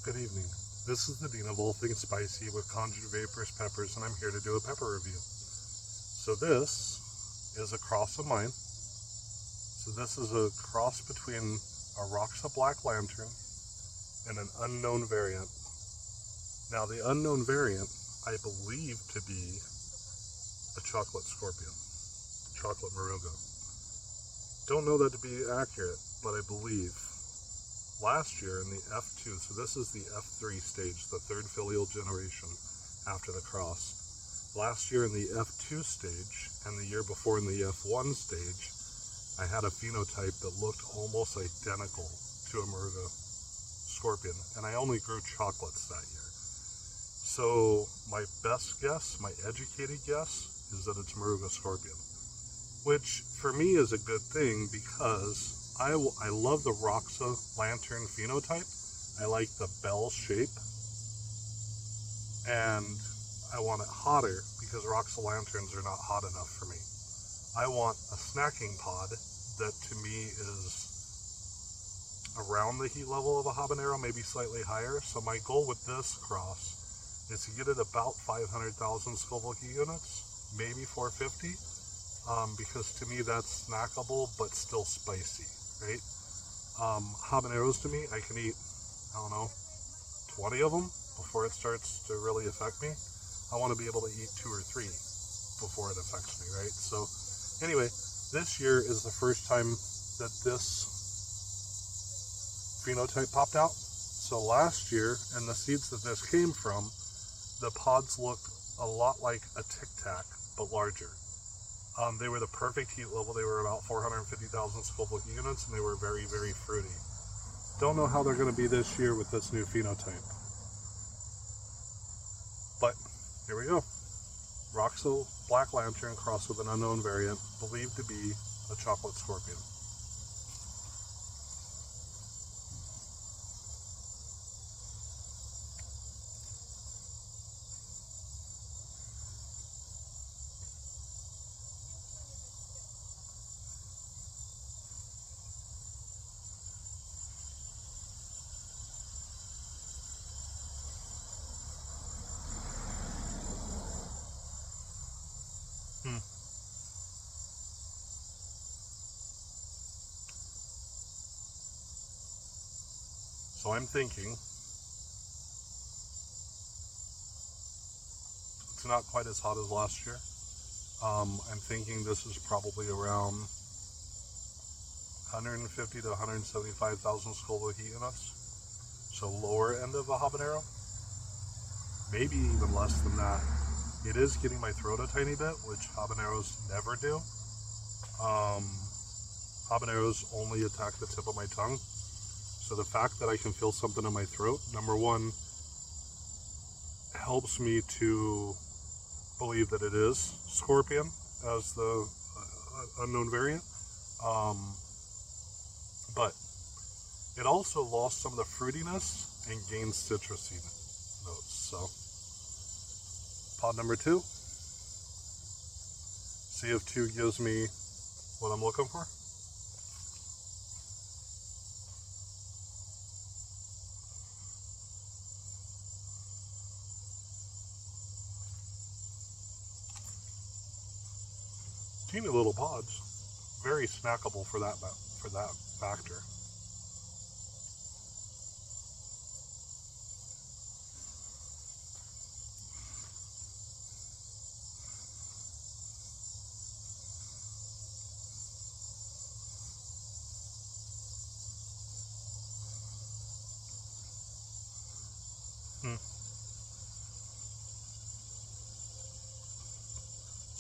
Good evening. This is the Dean of all things spicy with Conjured Vaporz peppers, and I'm here to do a pepper review. So this is a cross of mine. So this is a cross between a Roxa Black Lantern and an unknown variant. Now the unknown variant I believe to be a Chocolate Scorpion, Chocolate Moruga. Don't know that to be accurate, but I believe. Last year in the F2, so this is the F3 stage, the third filial generation after the cross. Last year in the F2 stage and the year before in the F1 stage, I had a phenotype that looked almost identical to a Moruga Scorpion, and I only grew chocolates that year. So my best guess, my educated guess, is that it's Moruga Scorpion, which for me is a good thing because I love the Roxa lantern phenotype. I like the bell shape, and I want it hotter because Roxa lanterns are not hot enough for me. I want a snacking pod that to me is around the heat level of a habanero, maybe slightly higher. So my goal with this cross is to get it about 500,000 Scoville heat units, maybe 450. Because to me that's snackable but still spicy, right? Habaneros to me, I can eat, I don't know, 20 of them before it starts to really affect me. I want to be able to eat 2 or 3 before it affects me, right? So anyway, this year is the first time that this phenotype popped out. So last year, and the seeds that this came from, the pods looked a lot like a Tic Tac, but larger. They were the perfect heat level. They were about 450,000 Scoville units, and they were very, very fruity. Don't know how they're going to be this year with this new phenotype. But here we go. Roxa Black Lantern crossed with an unknown variant, believed to be a Chocolate Scorpion. So I'm thinking it's not quite as hot as last year. I'm thinking this is probably around 150 to 175,000 Scoville heat units. So lower end of a habanero, maybe even less than that. It is getting my throat a tiny bit, which habaneros never do. Habaneros only attack the tip of my tongue. So the fact that I can feel something in my throat, number one, helps me to believe that it is Scorpion as the unknown variant. But it also lost some of the fruitiness and gained citrusy notes. So pod number 2. See if 2 gives me what I'm looking for. Teeny little pods, very snackable for that factor.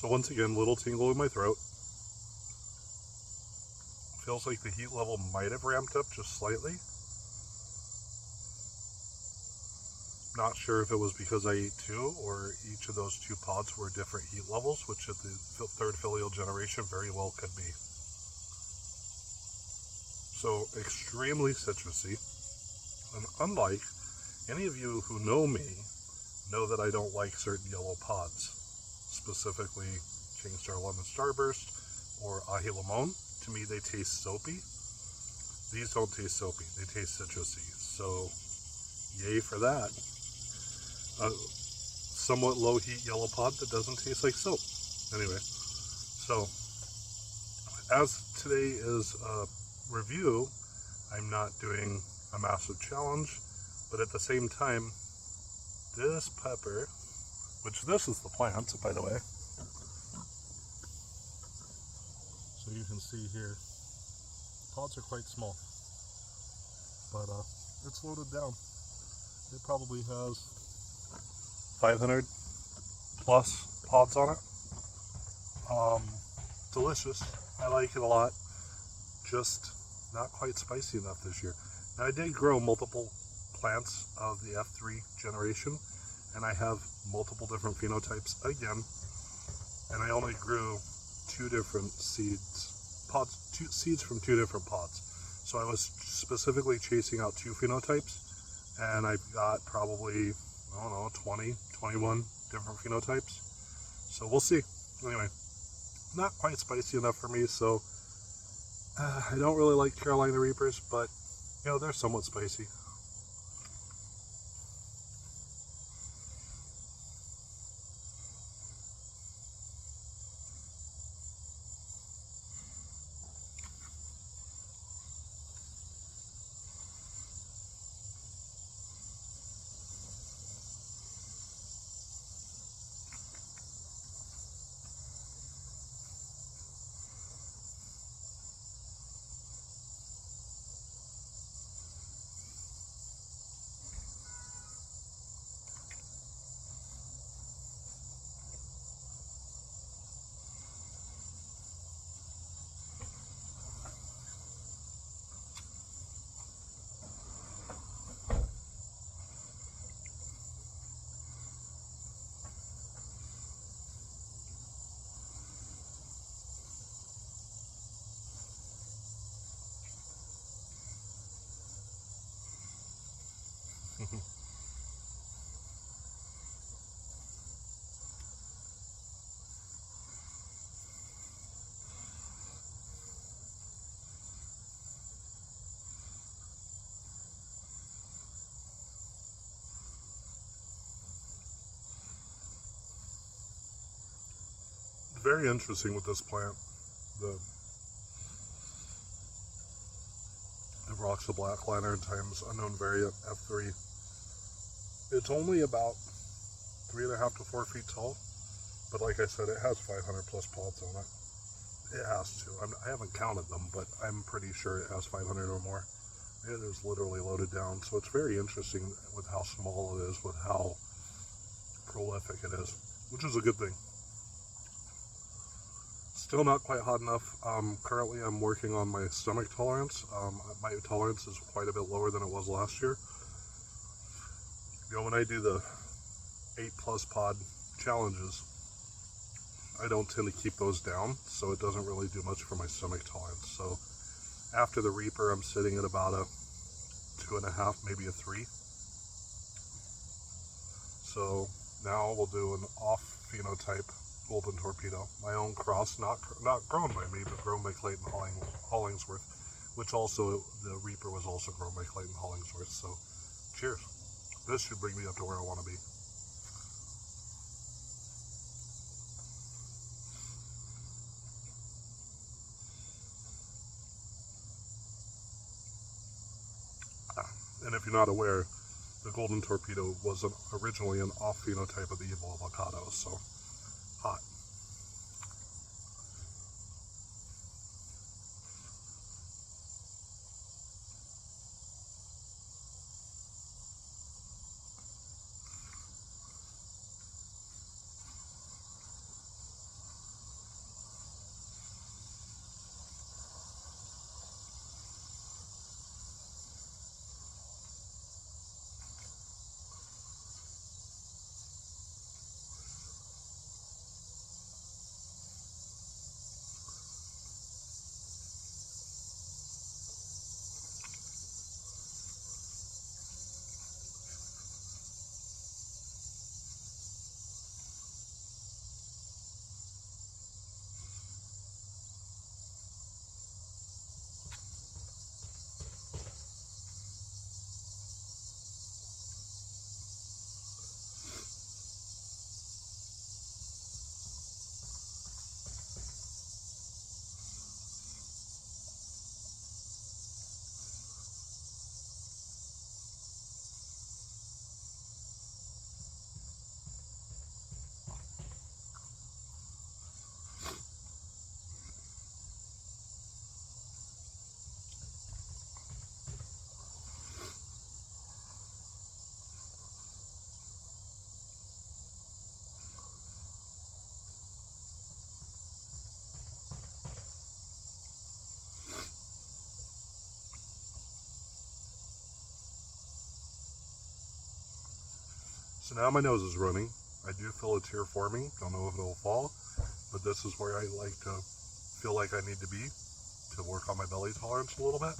So once again, little tingle in my throat. Feels like the heat level might have ramped up just slightly. Not sure if it was because I ate 2 or each of those 2 pods were different heat levels, which at the third filial generation very well could be. So extremely citrusy. And unlike any of you who know me, know that I don't like certain yellow pods, specifically King Star Lemon Starburst or Aji Limon. To me, they taste soapy. These don't taste soapy, they taste citrusy. So yay for that. A somewhat low heat yellow pod that doesn't taste like soap. Anyway, so as today is a review, I'm not doing a massive challenge, but at the same time, this pepper, which this is the plant, by the way, so you can see here, pods are quite small, but it's loaded down. It probably has 500 plus pods on it. Delicious. I like it a lot. Just not quite spicy enough this year. Now I did grow multiple plants of the F3 generation, and I have multiple different phenotypes again, and I only grew 2 different seeds from 2 different pods. So I was specifically chasing out 2 phenotypes, and I've got probably, I don't know, 20, 21 different phenotypes. So we'll see. Anyway, not quite spicy enough for me, so I don't really like Carolina Reapers, but you know, they're somewhat spicy. Very interesting with this plant, the Roxa Black Lantern times Unknown Variant F3. It's only about 3.5 to 4 feet tall, but like I said, it has 500 plus pods on it. It has to. I haven't counted them, but I'm pretty sure it has 500 or more. It is literally loaded down, so it's very interesting with how small it is, with how prolific it is, which is a good thing. Still not quite hot enough. Currently I'm working on my stomach tolerance. My tolerance is quite a bit lower than it was last year. You know, when I do the 8+ pod challenges, I don't tend to keep those down, so it doesn't really do much for my stomach tolerance. So after the Reaper, I'm sitting at about a 2.5, maybe a 3. So now we'll do an off phenotype Golden Torpedo, my own cross, not grown by me, but grown by Clayton Hollingsworth, which also, the Reaper was also grown by Clayton Hollingsworth. So cheers. This should bring me up to where I want to be. And if you're not aware, the Golden Torpedo was originally an off phenotype of the Evil Avocado, so hot. So now my nose is running. I do feel a tear forming. Don't know if it'll fall, but this is where I like to feel like I need to be to work on my belly tolerance a little bit.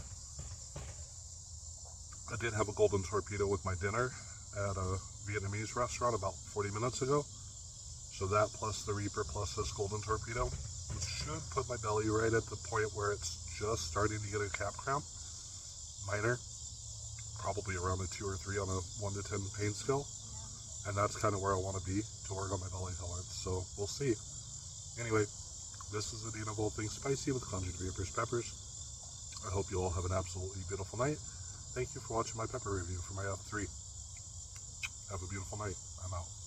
I did have a golden torpedo with my dinner at a Vietnamese restaurant about 40 minutes ago. So that plus the Reaper plus this golden torpedo should put my belly right at the point where it's just starting to get a cap cramp. Minor, probably around a 2 or 3 on a 1 to 10 pain scale. And that's kind of where I want to be to work on my belly tolerance. So we'll see. Anyway, this is Adina of All Things Spicy with Conjured Vaporz peppers. I hope you all have an absolutely beautiful night. Thank you for watching my pepper review for my F3. Have a beautiful night. I'm out.